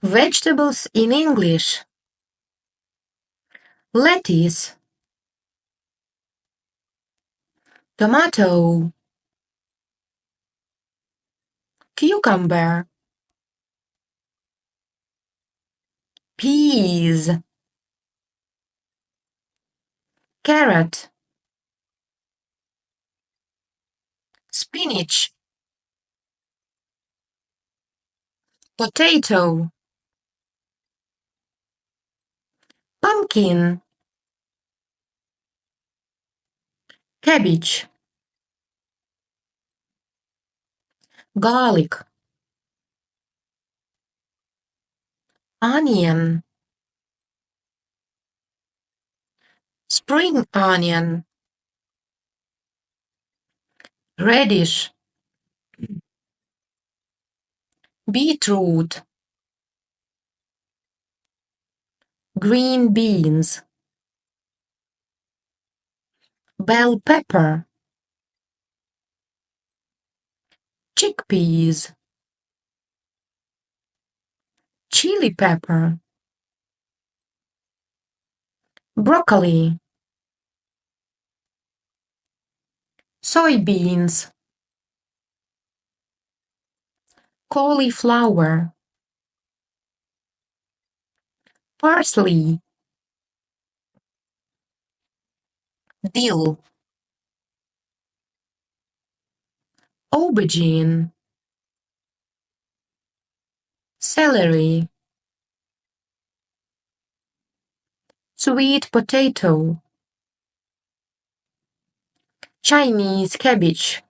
Vegetables in English. Lettuce, tomato, cucumber, peas, carrot, spinach, potato, pumpkin, cabbage, garlic, onion, spring onion, radish, beetroot, green beans, bell pepper, chickpeas, chili pepper, broccoli, soybeans, cauliflower, parsley, dill, aubergine, celery, sweet potato, Chinese cabbage.